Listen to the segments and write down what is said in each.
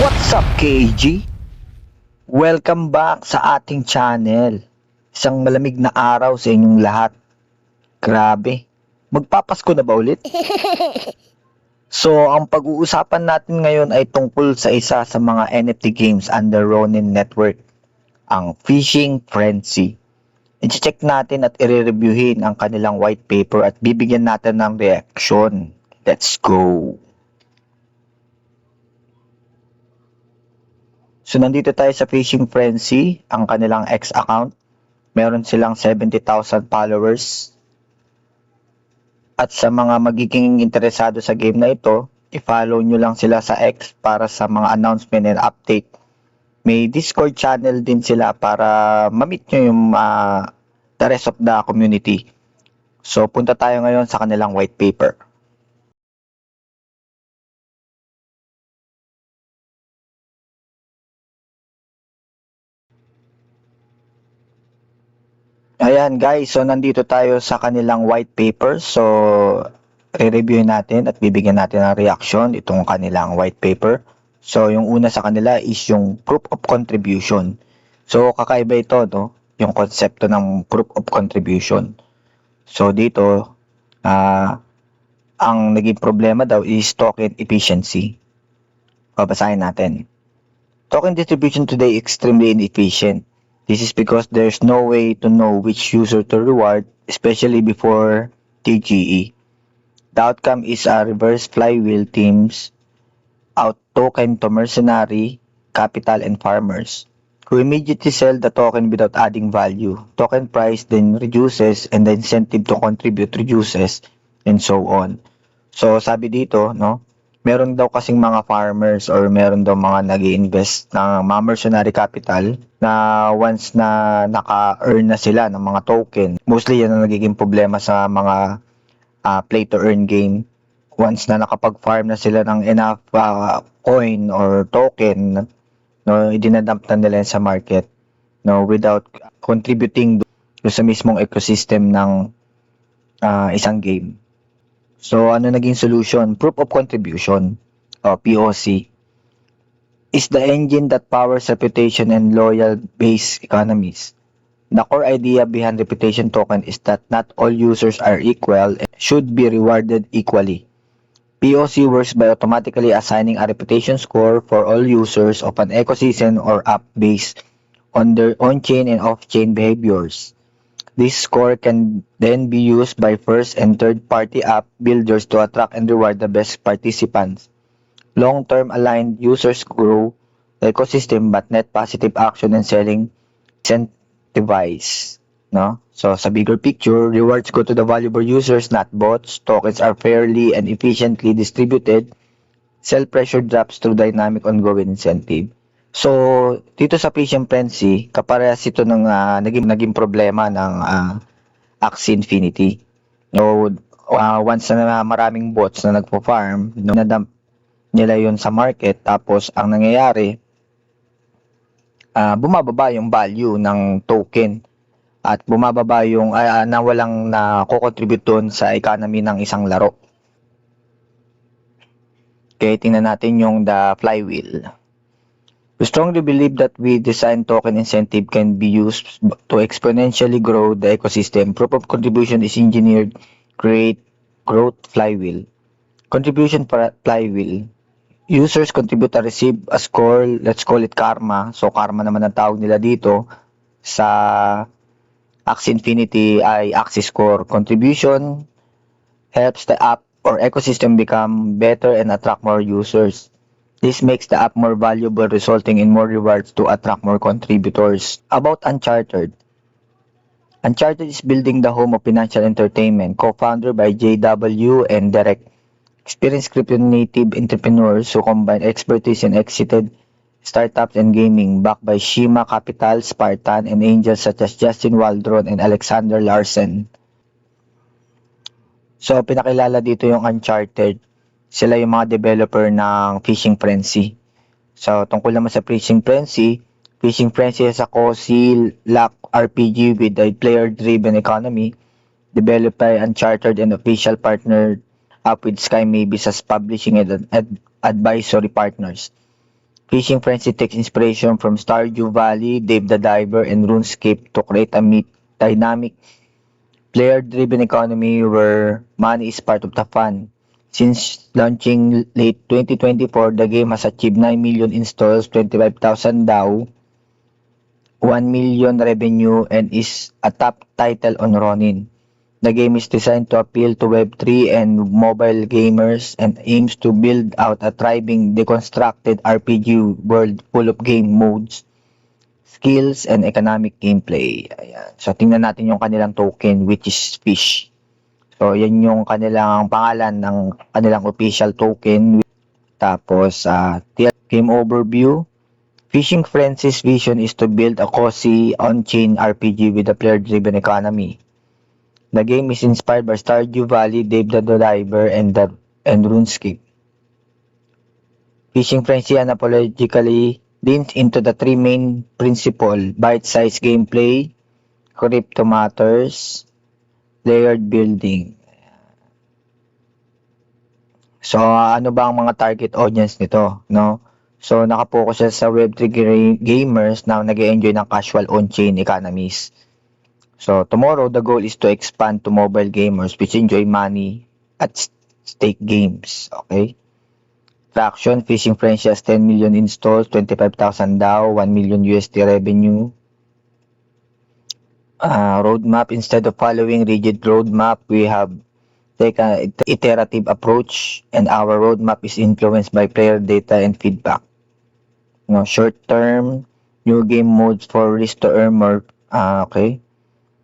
What's up, KG? Welcome back sa ating channel. Isang malamig na araw sa inyong lahat. Grabe, magpapasko na ba ulit? So, ang pag-uusapan natin ngayon ay tungkol sa isa sa mga NFT games under Ronin Network, ang Fishing Frenzy. I-check natin at i-reviewin ang kanilang white paper at bibigyan natin ng reaction. Let's go! So, nandito tayo sa Fishing Frenzy, ang kanilang X account. Meron silang 70,000 followers. At sa mga magiging interesado sa game na ito, i-follow nyo lang sila sa X para sa mga announcement and update. May Discord channel din sila para ma-meet nyo yung the rest of the community. So, punta tayo ngayon sa kanilang white paper. Ayan guys, so nandito tayo sa kanilang white paper. So, re-reviewin natin at bibigyan natin ng reaction itong kanilang white paper. So, yung una sa kanila is yung proof of contribution. So, kakaiba ito, no? Yung konsepto ng proof of contribution. So, dito, ang naging problema daw is token efficiency. Babasahin natin. Token distribution today is extremely inefficient. This is because there's no way to know which user to reward, especially before TGE. The outcome is a reverse flywheel teams out token to mercenary, capital, and farmers, who immediately sell the token without adding value. Token price then reduces and the incentive to contribute reduces, and so on. So, sabi dito, no? Meron daw kasing mga farmers or meron daw mga nag-i-invest ng mga mercenary capital na once na naka-earn na sila ng mga token. Mostly yan ang nagiging problema sa mga play-to-earn game. Once na nakapag-farm na sila ng enough coin or token, no, idinadump na nila sa market, no, without contributing sa mismong ecosystem ng isang game. So, ano naging solution? Proof of contribution, o POC, is the engine that powers reputation and loyal-based economies. The core idea behind reputation token is that not all users are equal and should be rewarded equally. POC works by automatically assigning a reputation score for all users of an ecosystem or app based on their on-chain and off-chain behaviors. This score can then be used by first and third-party app builders to attract and reward the best participants. Long-term aligned users grow the ecosystem but net positive action and selling incentivize. No? So, sa bigger picture, rewards go to the valuable users, not bots. Tokens are fairly and efficiently distributed. Sell pressure drops through dynamic ongoing incentive. So, dito sa Fishing Frenzy, kaparehas ito ng naging problema ng Axie Infinity. So, once na maraming bots na nagpo-farm, nadump nila yun sa market, tapos ang nangyayari, bumababa yung value ng token at bumababa yung na walang na-contribute doon sa economy ng isang laro. Okay, tingnan natin yung the flywheel. We strongly believe that we design token incentive can be used to exponentially grow the ecosystem. Proof of contribution is engineered create growth flywheel. Contribution flywheel. Users contribute to receive a score, let's call it karma. So karma naman ang tawag nila dito sa Axie Infinity ay Axie score. Contribution helps the app or ecosystem become better and attract more users. This makes the app more valuable, resulting in more rewards to attract more contributors. About Uncharted. Uncharted is building the home of financial entertainment, co-founded by JW and Derek. Experienced crypto-native entrepreneurs who combine expertise in exited startups and gaming, backed by Shima Capital, Spartan, and angels such as Justin Waldron and Alexander Larsen. So, pinakilala dito yung Uncharted. Sila yung mga developer ng Fishing Frenzy. So, tungkol naman sa Fishing Frenzy is a cozy lock RPG with a player-driven economy developed by Uncharted and official partnered up with Sky Mavis as publishing and advisory partners. Fishing Frenzy takes inspiration from Stardew Valley, Dave the Diver, and RuneScape to create a dynamic, player-driven economy where money is part of the fun. Since launching late 2024, the game has achieved 9 million installs, 25,000 DAO, 1 million revenue, and is a top title on Ronin. The game is designed to appeal to Web3 and mobile gamers and aims to build out a thriving, deconstructed RPG world full of game modes, skills, and economic gameplay. Ayan. So, tingnan natin yung kanilang token, which is Fish. So, yan yung kanilang pangalan ng kanilang official token. Tapos, game overview. Fishing Frenzy's vision is to build a cozy, on-chain RPG with a player-driven economy. The game is inspired by Stardew Valley, Dave the Diver, and RuneScape. Fishing Frenzy unapologetically leans into the three main principles: bite-sized gameplay, crypto matters, layered building. So, ano ba ang mga target audience nito, no? So, nakapokus siya sa Web3 gamers na nag-e-enjoy ng casual on-chain economies. So, tomorrow, the goal is to expand to mobile gamers which enjoy money at stake games. Okay? Fraction, Fishing Frenzy has 10 million installs, 25,000 DAO, 1 million USD revenue. Roadmap, instead of following rigid roadmap, we have taken an iterative approach, and our roadmap is influenced by player data and feedback. Short-term, new game modes for risk to earn more. Okay.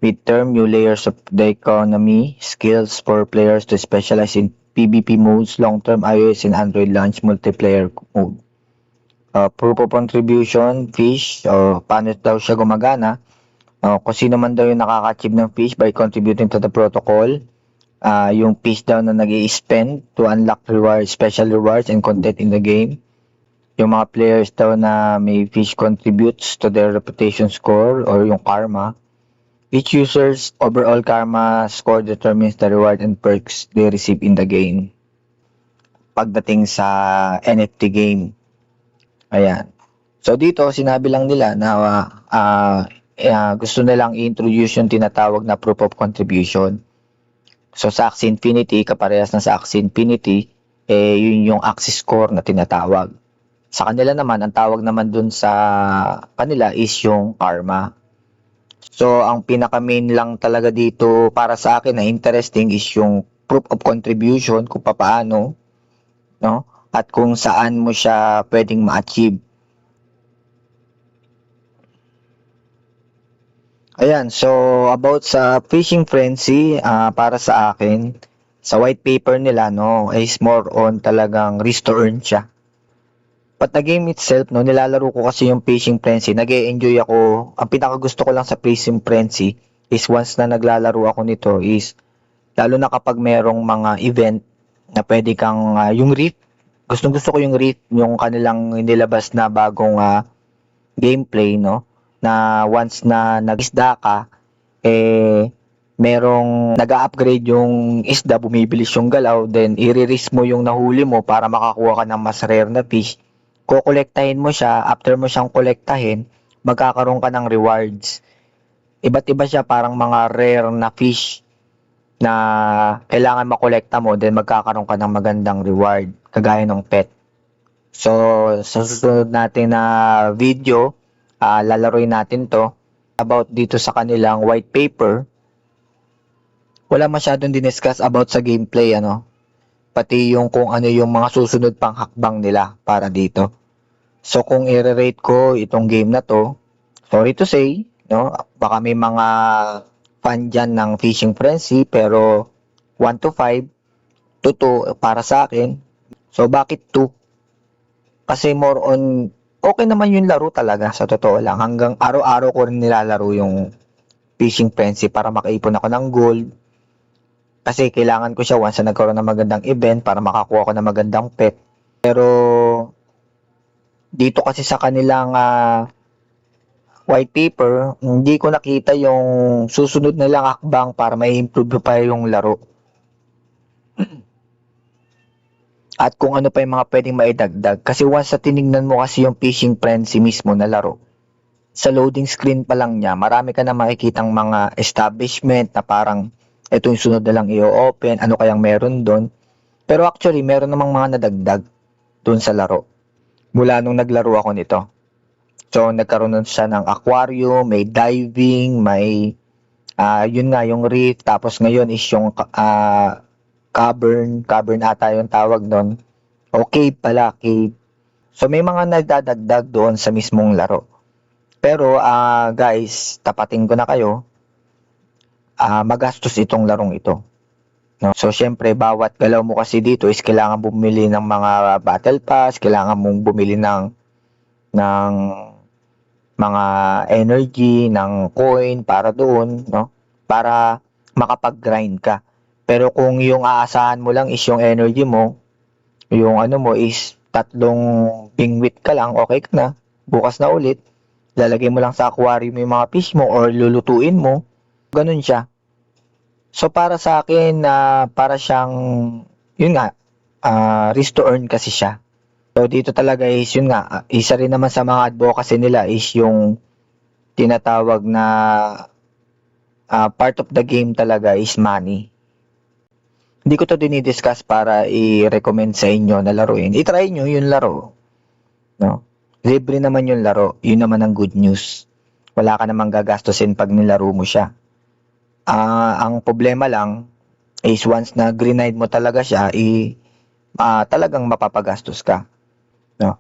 Mid-term, new layers of the economy, skills for players to specialize in PvP modes, long-term iOS and Android launch multiplayer mode. Proof of contribution, Fish, paano daw siya gumagana? Kung sino man daw yung nakaka-achieve ng Fish by contributing to the protocol, yung Fish daw na nag-i-spend to unlock rewards, special rewards and content in the game. Yung mga players daw na may Fish contributes to their reputation score or yung karma. Each user's overall karma score determines the reward and perks they receive in the game. Pagdating sa NFT game. Ayan. So dito, sinabi lang nila na gusto nilang i-introduce yung tinatawag na proof of contribution. So sa Axie Infinity, kaparehas na sa Axie Infinity, yun yung Axie score na tinatawag. Sa kanila naman, ang tawag naman dun sa kanila is yung karma. So, ang pinaka-main lang talaga dito para sa akin na interesting is yung proof of contribution, kung paano, no? At kung saan mo siya pwedeng ma-achieve. Ayan, so about sa Fishing Frenzy, para sa akin, sa white paper nila, no, is more on talagang risk to earn siya. But the game itself, no, nilalaro ko kasi yung Fishing Frenzy, nag-e-enjoy ako. Ang pinakagusto ko lang sa Fishing Frenzy is once na naglalaro ako nito is, lalo na kapag merong mga event na pwede kang, yung Reef, gusto ko yung Reef, yung kanilang nilabas na bagong gameplay, no, na once na nag-isda ka, merong nag-upgrade yung isda, bumibilis yung galaw, then i-release mo yung nahuli mo para makakuha ka ng mas rare na fish. Kukolektahin mo siya, after mo siyang kolektahin, magkakaroon ka ng rewards. Iba't iba siya, parang mga rare na fish na kailangan makolekta mo, then magkakaroon ka ng magandang reward, kagaya ng pet. So, sa susunod natin na video, lalaroin natin to about dito sa kanilang white paper. Wala masyadong diniscuss about sa gameplay, pati yung kung ano yung mga susunod pang hakbang nila para dito. So, kung i-rate ko itong game na to, sorry to say, no, baka may mga fan dyan ng Fishing Frenzy, pero 1 to 5, 2 para sa akin. So, bakit 2? Kasi more on, okay naman yung laro talaga, sa totoo lang. Hanggang araw-araw ko rin nilalaro yung Fishing Frenzy para makaipon ako ng gold. Kasi kailangan ko siya once na nagkaroon ng magandang event para makakuha ko ng magandang pet. Pero, dito kasi sa kanilang white paper, hindi ko nakita yung susunod nilang hakbang para may improve pa yung laro. at kung ano pa yung mga pwedeng maidagdag. Kasi once sa tinignan mo kasi yung Fishing Frenzy mismo na laro, sa loading screen pa lang niya, marami ka na makikitang mga establishment na parang ito yung sunod na lang i-open, ano kayang meron doon. Pero actually, meron namang mga nadagdag doon sa laro. Mula nung naglaro ako nito. So, nagkaroon nun siya ng aquarium, may diving, may, yun nga, yung reef. Tapos ngayon is yung cavern ata yung tawag doon. O cave pala, cave. So, may mga nagdadagdag doon sa mismong laro. Pero, guys, tapatin ko na kayo, magastos itong larong ito. No? So, syempre, bawat galaw mo kasi dito is kailangan bumili ng mga battle pass, kailangan mong bumili ng mga energy, ng coin para doon, no? Para makapag-grind ka. Pero kung yung aasahan mo lang is yung energy mo, yung ano mo is 3 bingwit ka lang, okay ka na. Bukas na ulit, lalagay mo lang sa aquarium yung mga fish mo or lulutuin mo. Ganun siya. So, para sa akin, para siyang, yun nga, risk to earn kasi siya. So, dito talaga is, yun nga, isa rin naman sa mga advocacy nila is yung tinatawag na part of the game talaga is money. Hindi ko to dinidiscuss para i-recommend sa inyo na laruin. I-try nyo yung laro. No? Libre naman yung laro. Yun naman ang good news. Wala ka namang gagastusin pag nilaro mo siya. Ang problema lang is once na grinide mo talaga siya, talagang mapapagastos ka. No?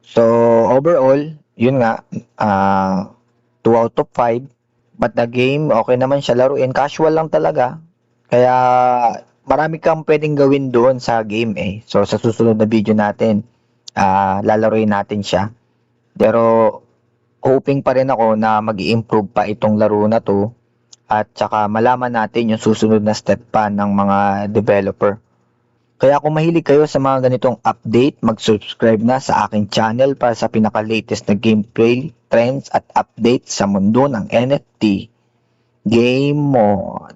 So, overall, yun nga, 2 out of 5. But the game, okay naman siya laruin. Casual lang talaga. Kaya, marami kang pwedeng gawin doon sa game eh. So, sa susunod na video natin, lalaruin natin siya. Pero, hoping pa rin ako na mag-i-improve pa itong laro na to. At saka malaman natin yung susunod na step pa ng mga developer. Kaya kung mahilig kayo sa mga ganitong update, mag-subscribe na sa aking channel para sa pinaka-latest na gameplay, trends at updates sa mundo ng NFT. Game on!